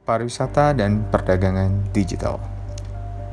Pariwisata dan perdagangan digital.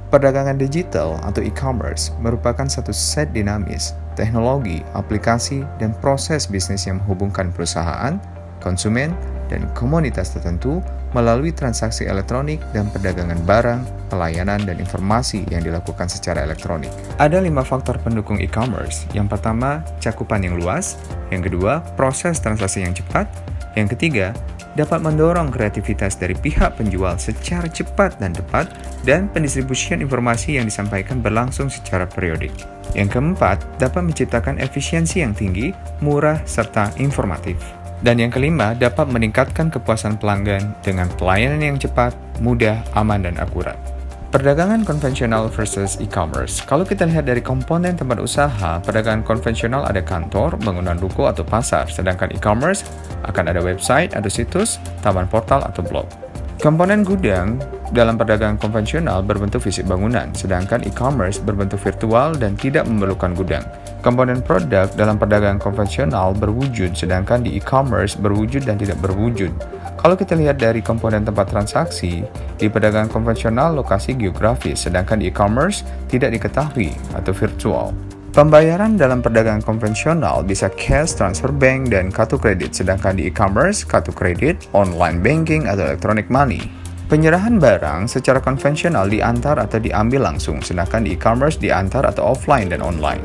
Perdagangan digital atau e-commerce merupakan satu set dinamis, teknologi, aplikasi, dan proses bisnis yang menghubungkan perusahaan, konsumen, dan komunitas tertentu melalui transaksi elektronik dan perdagangan barang, pelayanan, dan informasi yang dilakukan secara elektronik. Ada 5 faktor pendukung e-commerce. Yang pertama, cakupan yang luas. Yang kedua, proses transaksi yang cepat. Yang ketiga, dapat mendorong kreativitas dari pihak penjual secara cepat dan tepat, dan pendistribusian informasi yang disampaikan berlangsung secara periodik. Yang keempat, dapat menciptakan efisiensi yang tinggi, murah, serta informatif. Dan yang kelima, dapat meningkatkan kepuasan pelanggan dengan pelayanan yang cepat, mudah, aman, dan akurat. Perdagangan konvensional versus e-commerce. Kalau kita lihat dari komponen tempat usaha, perdagangan konvensional ada kantor, bangunan ruko atau pasar, sedangkan e-commerce akan ada website atau situs, taman portal atau blog. Komponen gudang dalam perdagangan konvensional berbentuk fisik bangunan, sedangkan e-commerce berbentuk virtual dan tidak memerlukan gudang. Komponen produk dalam perdagangan konvensional berwujud, sedangkan di e-commerce berwujud dan tidak berwujud. Kalau kita lihat dari komponen tempat transaksi, di perdagangan konvensional lokasi geografis, sedangkan di e-commerce tidak diketahui atau virtual. Pembayaran dalam perdagangan konvensional bisa cash, transfer bank, dan kartu kredit, sedangkan di e-commerce, kartu kredit, online banking, atau electronic money. Penyerahan barang secara konvensional diantar atau diambil langsung, sedangkan di e-commerce diantar atau offline dan online.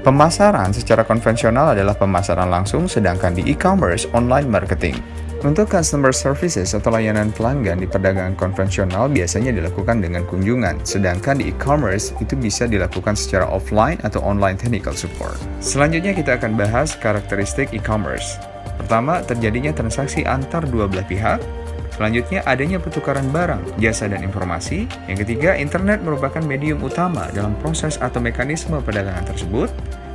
Pemasaran secara konvensional adalah pemasaran langsung, sedangkan di e-commerce, online marketing. Untuk customer services atau layanan pelanggan di perdagangan konvensional biasanya dilakukan dengan kunjungan, sedangkan di e-commerce itu bisa dilakukan secara offline atau online technical support. Selanjutnya kita akan bahas karakteristik e-commerce. Pertama, terjadinya transaksi antar dua belah pihak. Selanjutnya, adanya pertukaran barang, jasa, dan informasi. Yang ketiga, internet merupakan medium utama dalam proses atau mekanisme perdagangan tersebut.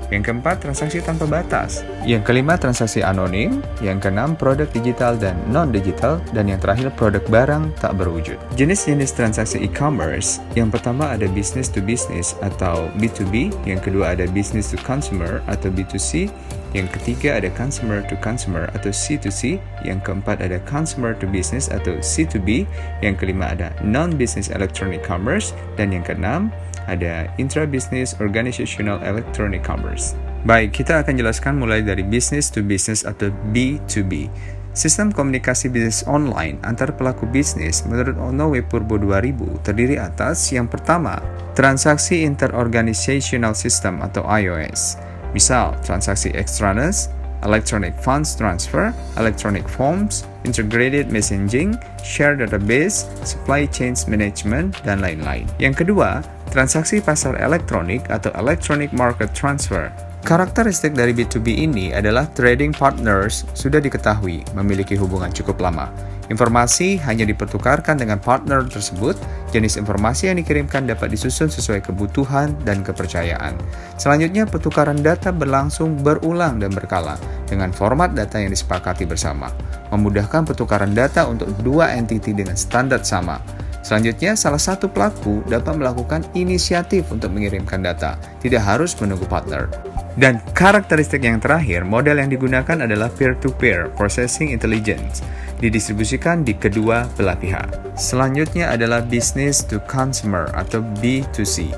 Yang keempat, transaksi tanpa batas. Yang kelima, transaksi anonim. Yang keenam, produk digital dan non-digital. Dan yang terakhir, produk barang tak berwujud. Jenis-jenis transaksi e-commerce, yang pertama ada business to business atau B2B. Yang kedua ada business to consumer atau B2C. Yang ketiga ada consumer to consumer atau C2C. Yang keempat ada consumer to business atau C2B. Yang kelima ada non-business electronic commerce. Dan yang keenam ada intra-business organizational electronic commerce. Baik, kita akan jelaskan mulai dari business to business atau B2B. Sistem komunikasi bisnis online antar pelaku bisnis menurut Ono W. Purbo 2000 terdiri atas yang pertama, transaksi interorganizational system atau IOS. Misal, transaksi extraneous, electronic funds transfer, electronic forms, integrated messaging, shared database, supply chain management, dan lain-lain. Yang kedua, transaksi pasar elektronik atau electronic market transfer. Karakteristik dari B2B ini adalah trading partners sudah diketahui memiliki hubungan cukup lama. Informasi hanya dipertukarkan dengan partner tersebut. Jenis informasi yang dikirimkan dapat disusun sesuai kebutuhan dan kepercayaan. Selanjutnya, pertukaran data berlangsung berulang dan berkala dengan format data yang disepakati bersama, memudahkan pertukaran data untuk dua entiti dengan standar sama. Selanjutnya, salah satu pelaku dapat melakukan inisiatif untuk mengirimkan data, tidak harus menunggu partner. Dan karakteristik yang terakhir, model yang digunakan adalah peer-to-peer processing intelligence, didistribusikan di kedua belah pihak. Selanjutnya adalah business to consumer atau B2C.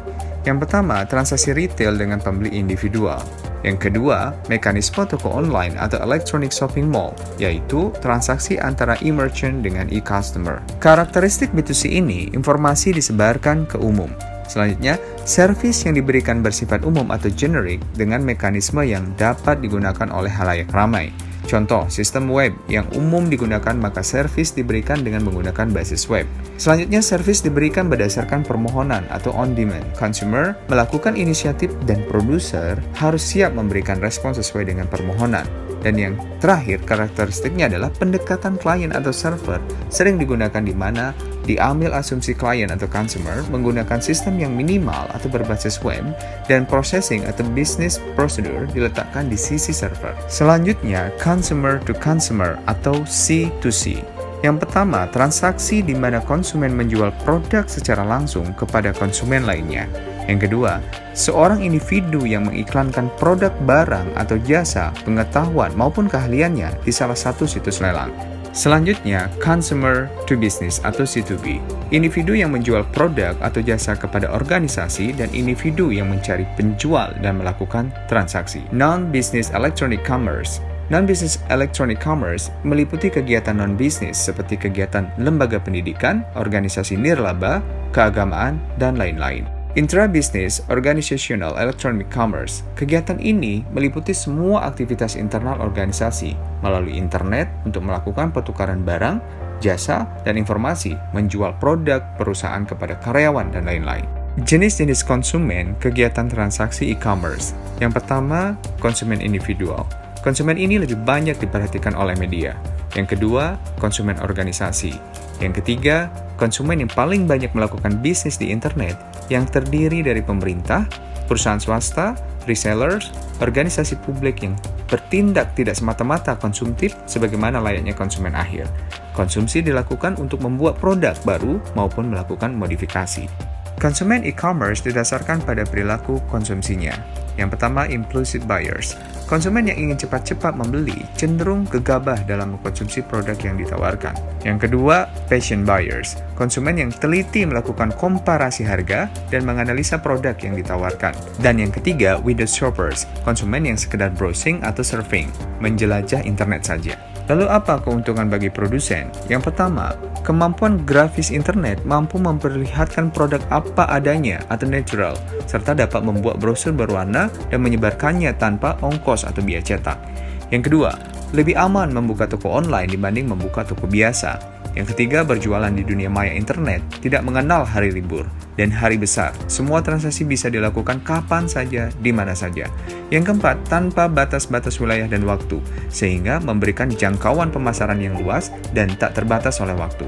Yang pertama, transaksi retail dengan pembeli individual. Yang kedua, mekanisme toko online atau electronic shopping mall, yaitu transaksi antara e-merchant dengan e-customer. Karakteristik B2C ini, informasi disebarkan ke umum. Selanjutnya, servis yang diberikan bersifat umum atau generic dengan mekanisme yang dapat digunakan oleh halayak ramai. Contoh, sistem web yang umum digunakan maka servis diberikan dengan menggunakan basis web. Selanjutnya, servis diberikan berdasarkan permohonan atau on-demand. Consumer melakukan inisiatif dan produser harus siap memberikan respon sesuai dengan permohonan. Dan yang terakhir, karakteristiknya adalah pendekatan klien atau server sering digunakan di mana diambil asumsi klien atau consumer menggunakan sistem yang minimal atau berbasis web dan processing atau business procedure diletakkan di sisi server. Selanjutnya, consumer to consumer atau C2C. Yang pertama, transaksi di mana konsumen menjual produk secara langsung kepada konsumen lainnya. Yang kedua, seorang individu yang mengiklankan produk barang atau jasa, pengetahuan maupun keahliannya di salah satu situs lelang. Selanjutnya, consumer to business atau C2B. Individu yang menjual produk atau jasa kepada organisasi dan individu yang mencari penjual dan melakukan transaksi. Non-business electronic commerce. Non-business electronic commerce meliputi kegiatan non-bisnis seperti kegiatan lembaga pendidikan, organisasi nirlaba, keagamaan, dan lain-lain. Intra-business organizational electronic commerce. Kegiatan ini meliputi semua aktivitas internal organisasi melalui internet untuk melakukan pertukaran barang, jasa, dan informasi, menjual produk perusahaan kepada karyawan, dan lain-lain. Jenis-jenis konsumen kegiatan transaksi e-commerce. Yang pertama, konsumen individual. Konsumen ini lebih banyak diperhatikan oleh media. Yang kedua, konsumen organisasi. Yang ketiga, konsumen yang paling banyak melakukan bisnis di internet yang terdiri dari pemerintah, perusahaan swasta, resellers, organisasi publik yang bertindak tidak semata-mata konsumtif sebagaimana layaknya konsumen akhir. Konsumsi dilakukan untuk membuat produk baru maupun melakukan modifikasi. Konsumen e-commerce didasarkan pada perilaku konsumsinya. Yang pertama, impulsive buyers. Konsumen yang ingin cepat-cepat membeli cenderung gegabah dalam mengkonsumsi produk yang ditawarkan. Yang kedua, passion buyers. Konsumen yang teliti melakukan komparasi harga dan menganalisa produk yang ditawarkan. Dan yang ketiga, window shoppers. Konsumen yang sekedar browsing atau surfing, menjelajah internet saja. Lalu apa keuntungan bagi produsen? Yang pertama, kemampuan grafis internet mampu memperlihatkan produk apa adanya atau natural, serta dapat membuat brosur berwarna dan menyebarkannya tanpa ongkos atau biaya cetak. Yang kedua, lebih aman membuka toko online dibanding membuka toko biasa. Yang ketiga, berjualan di dunia maya internet tidak mengenal hari libur dan hari besar. Semua transaksi bisa dilakukan kapan saja, di mana saja. Yang keempat, tanpa batas-batas wilayah dan waktu, sehingga memberikan jangkauan pemasaran yang luas dan tak terbatas oleh waktu.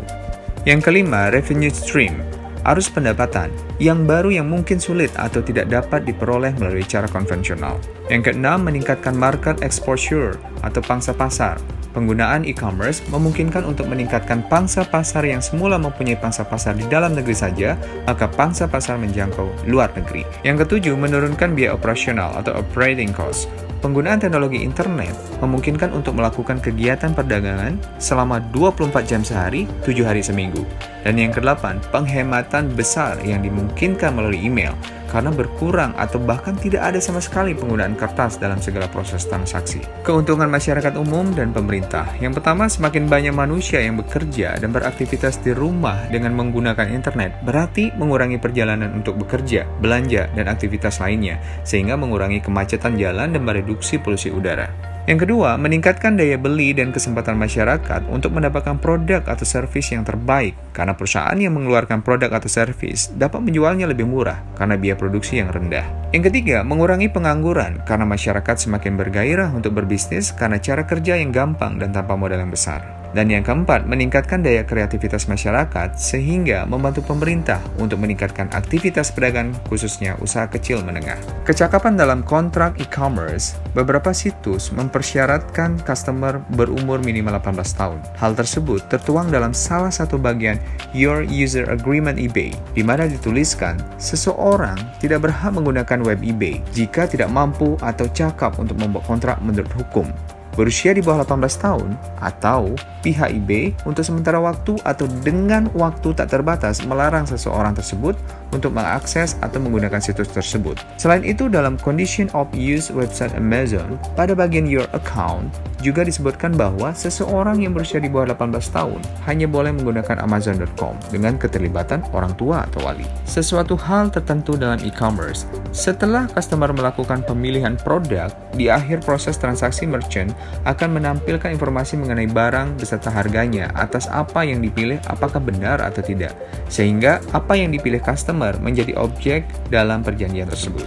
Yang kelima, revenue stream. Arus pendapatan yang baru yang mungkin sulit atau tidak dapat diperoleh melalui cara konvensional. Yang keenam, meningkatkan market exposure atau pangsa pasar. Penggunaan e-commerce memungkinkan untuk meningkatkan pangsa pasar yang semula mempunyai pangsa pasar di dalam negeri saja, maka pangsa pasar menjangkau luar negeri. Yang ketujuh, menurunkan biaya operasional atau operating cost. Penggunaan teknologi internet memungkinkan untuk melakukan kegiatan perdagangan selama 24 jam sehari, 7 hari seminggu. Dan yang kedelapan, penghematan besar yang dimungkinkan melalui email, karena berkurang atau bahkan tidak ada sama sekali penggunaan kertas dalam segala proses transaksi. Keuntungan masyarakat umum dan pemerintah. Yang pertama, semakin banyak manusia yang bekerja dan beraktivitas di rumah dengan menggunakan internet, berarti mengurangi perjalanan untuk bekerja, belanja, dan aktivitas lainnya, sehingga mengurangi kemacetan jalan dan mereduksi polusi udara. Yang kedua, meningkatkan daya beli dan kesempatan masyarakat untuk mendapatkan produk atau servis yang terbaik, karena perusahaan yang mengeluarkan produk atau servis dapat menjualnya lebih murah karena biaya produksi yang rendah. Yang ketiga, mengurangi pengangguran, karena masyarakat semakin bergairah untuk berbisnis karena cara kerja yang gampang dan tanpa modal yang besar. Dan yang keempat, meningkatkan daya kreativitas masyarakat sehingga membantu pemerintah untuk meningkatkan aktivitas pedagang khususnya usaha kecil menengah. Kecakapan dalam kontrak e-commerce, beberapa situs mempersyaratkan customer berumur minimal 18 tahun. Hal tersebut tertuang dalam salah satu bagian Your User Agreement eBay, di mana dituliskan seseorang tidak berhak menggunakan web eBay jika tidak mampu atau cakap untuk membuat kontrak menurut hukum, berusia di bawah 18 tahun, atau pihak eBay untuk sementara waktu atau dengan waktu tak terbatas melarang seseorang tersebut untuk mengakses atau menggunakan situs tersebut. Selain itu, dalam Condition of Use website Amazon, pada bagian Your Account, juga disebutkan bahwa seseorang yang berusia di bawah 18 tahun hanya boleh menggunakan Amazon.com dengan keterlibatan orang tua atau wali. Sesuatu hal tertentu dalam e-commerce, setelah customer melakukan pemilihan produk, di akhir proses transaksi merchant akan menampilkan informasi mengenai barang beserta harganya atas apa yang dipilih apakah benar atau tidak, sehingga apa yang dipilih customer menjadi objek dalam perjanjian tersebut.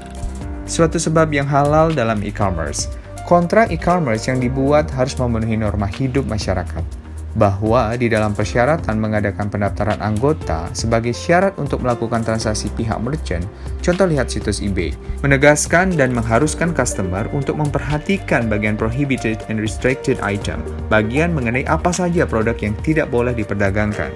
Suatu sebab yang halal dalam e-commerce. Kontrak e-commerce yang dibuat harus memenuhi norma hidup masyarakat, bahwa di dalam persyaratan mengadakan pendaftaran anggota sebagai syarat untuk melakukan transaksi pihak merchant, contoh lihat situs eBay, menegaskan dan mengharuskan customer untuk memperhatikan bagian prohibited and restricted item, bagian mengenai apa saja produk yang tidak boleh diperdagangkan.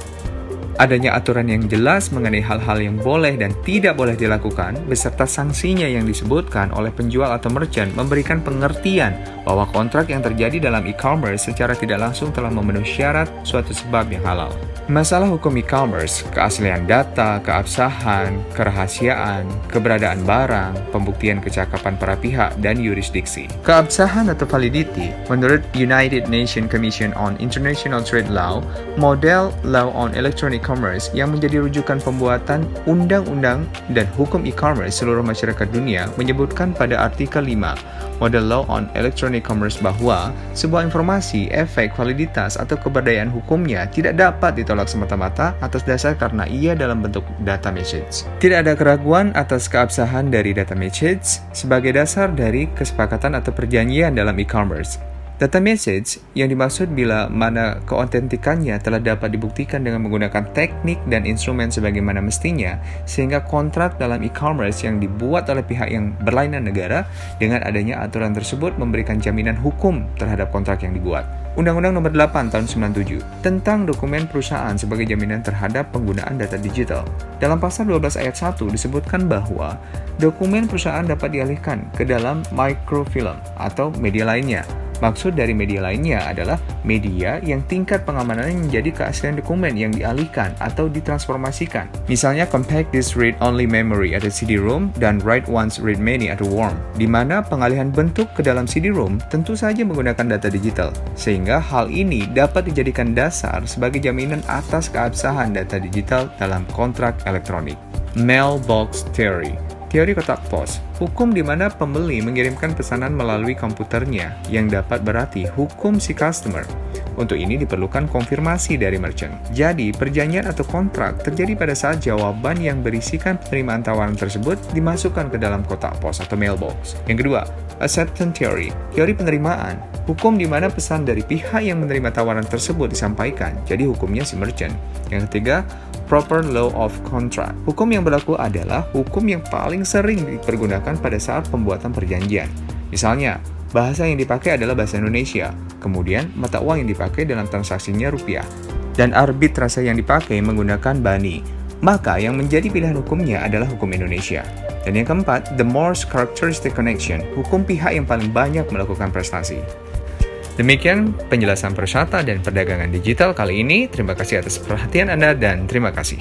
Adanya aturan yang jelas mengenai hal-hal yang boleh dan tidak boleh dilakukan, beserta sanksinya yang disebutkan oleh penjual atau merchant memberikan pengertian bahwa kontrak yang terjadi dalam e-commerce secara tidak langsung telah memenuhi syarat suatu sebab yang halal. Masalah hukum e-commerce, keaslian data, keabsahan, kerahasiaan, keberadaan barang, pembuktian kecakapan para pihak, dan yurisdiksi. Keabsahan atau validity, menurut United Nations Commission on International Trade Law, model Law on Electronic Commerce yang menjadi rujukan pembuatan undang-undang dan hukum e-commerce seluruh masyarakat dunia menyebutkan pada artikel 5 Model Law on Electronic Commerce bahwa sebuah informasi, efek, validitas, atau keberdayaan hukumnya tidak dapat ditolak semata-mata atas dasar karena ia dalam bentuk data message. Tidak ada keraguan atas keabsahan dari data message sebagai dasar dari kesepakatan atau perjanjian dalam e-commerce. Data message yang dimaksud bila mana keautentikannya telah dapat dibuktikan dengan menggunakan teknik dan instrumen sebagaimana mestinya, sehingga kontrak dalam e-commerce yang dibuat oleh pihak yang berlainan negara dengan adanya aturan tersebut memberikan jaminan hukum terhadap kontrak yang dibuat. Undang-Undang Nomor 8 Tahun 97 tentang dokumen perusahaan sebagai jaminan terhadap penggunaan data digital. Dalam pasal 12 ayat 1 disebutkan bahwa dokumen perusahaan dapat dialihkan ke dalam microfilm atau media lainnya. Maksud dari media lainnya adalah media yang tingkat pengamanannya menjadi keaslian dokumen yang dialihkan atau ditransformasikan. Misalnya compact disk read-only memory atau CD-ROM dan write-once read-many atau WORM, di mana pengalihan bentuk ke dalam CD-ROM tentu saja menggunakan data digital, sehingga hal ini dapat dijadikan dasar sebagai jaminan atas keabsahan data digital dalam kontrak elektronik. Mailbox Theory, teori kotak pos, hukum di mana pembeli mengirimkan pesanan melalui komputernya yang dapat berarti hukum si customer. Untuk ini diperlukan konfirmasi dari merchant. Jadi, perjanjian atau kontrak terjadi pada saat jawaban yang berisikan penerimaan tawaran tersebut dimasukkan ke dalam kotak pos atau mailbox. Yang kedua, acceptance theory, teori penerimaan, hukum di mana pesan dari pihak yang menerima tawaran tersebut disampaikan, jadi hukumnya si merchant. Yang ketiga, proper law of contract. Hukum yang berlaku adalah hukum yang paling sering dipergunakan pada saat pembuatan perjanjian. Misalnya, bahasa yang dipakai adalah bahasa Indonesia, kemudian mata uang yang dipakai dalam transaksinya rupiah, dan arbitrase yang dipakai menggunakan bani. Maka yang menjadi pilihan hukumnya adalah hukum Indonesia. Dan yang keempat, the most characteristic connection, hukum pihak yang paling banyak melakukan prestasi. Demikian penjelasan persyaratan dan perdagangan digital kali ini. Terima kasih atas perhatian Anda dan terima kasih.